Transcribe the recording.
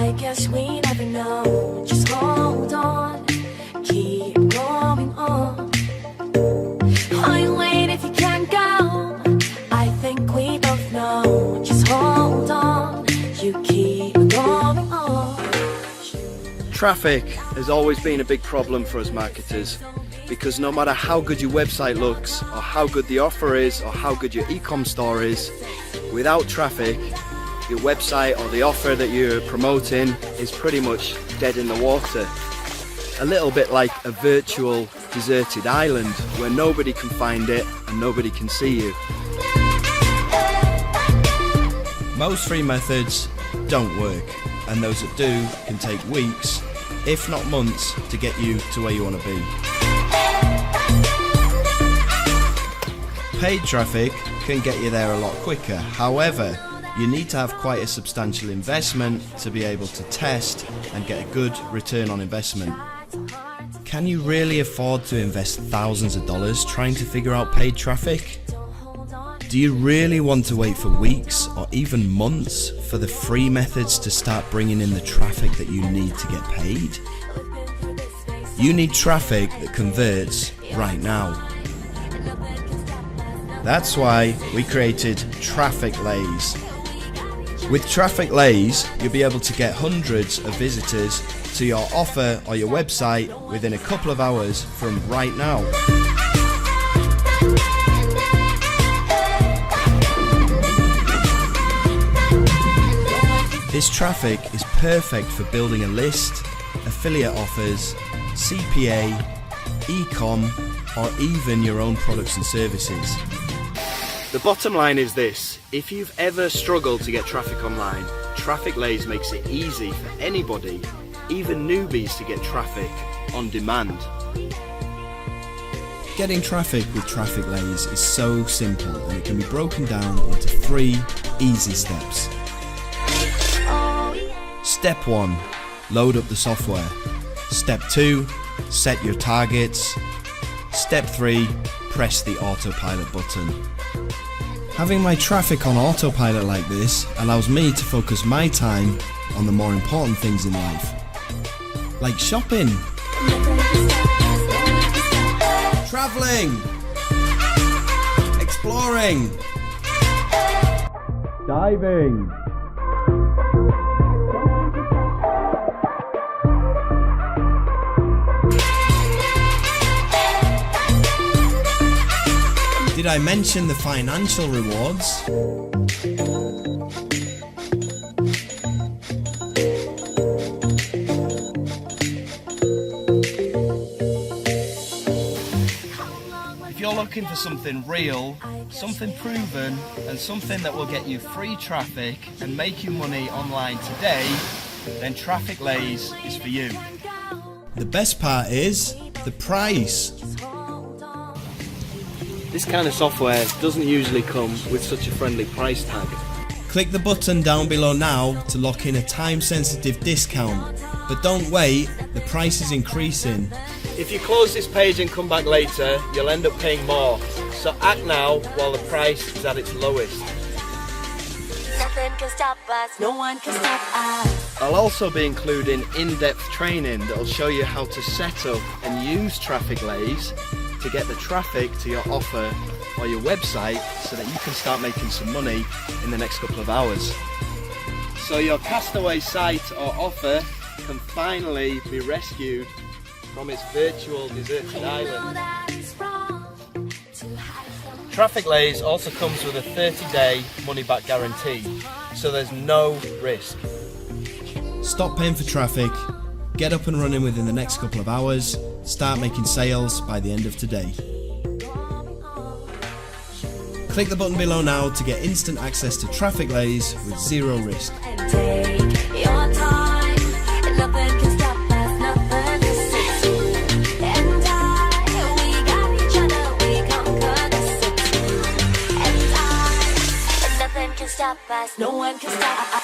I guess we never know. Just hold on, keep going on. Why wait if you can't go? I think we both know. Just hold on, you keep going on. Traffic has always been a big problem for us marketers, because no matter how good your website looks, or how good the offer is, or how good your e-com store is, without traffic, your website or the offer that you're promoting is pretty much dead in the water. A little bit like a virtual deserted island where nobody can find it and nobody can see you. Most free methods don't work, and those that do can take weeks, if not months, to get you to where you want to be. Paid traffic can get you there a lot quicker. However, you need to have quite a substantial investment to be able to test and get a good return on investment. Can you really afford to invest thousands of dollars trying to figure out paid traffic? Do you really want to wait for weeks or even months for the free methods to start bringing in the traffic that you need to get paid? You need traffic that converts right now. That's why we created Traffic-Laze. With Traffic-Laze, you'll be able to get hundreds of visitors to your offer or your website within a couple of hours from right now. This traffic is perfect for building a list, affiliate offers, CPA, e-com, or even your own products and services. The bottom line is this: if you've ever struggled to get traffic online, Traffic-Laze makes it easy for anybody, even newbies, to get traffic on demand. Getting traffic with Traffic-Laze is so simple, and it can be broken down into 3 easy steps. Step 1, load up the software. Step 2, set your targets. Step 3, press the autopilot button. Having my traffic on autopilot like this allows me to focus my time on the more important things in life, like shopping, traveling, exploring, diving. Did I mention the financial rewards? If you're looking for something real, something proven, and something that will get you free traffic and make you money online today, then Traffic-Laze is for you. The best part is the price. This kind of software doesn't usually come with such a friendly price tag. Click the button down below now to lock in a time-sensitive discount, but don't wait, the price is increasing. If you close this page and come back later, you'll end up paying more, so act now while the price is at its lowest. Nothing can stop us, no one can stop us. I'll also be including in-depth training that'll show you how to set up and use Traffic-Laze to get the traffic to your offer or your website so that you can start making some money in the next couple of hours. So your castaway site or offer can finally be rescued from its virtual deserted island. Traffic-Laze also comes with a 30-day money-back guarantee, so there's no risk. Stop paying for traffic, get up and running within the next couple of hours, start making sales by the end of today. Click the button below now to get instant access to Traffic-Laze with 0 risk. No one can stop us.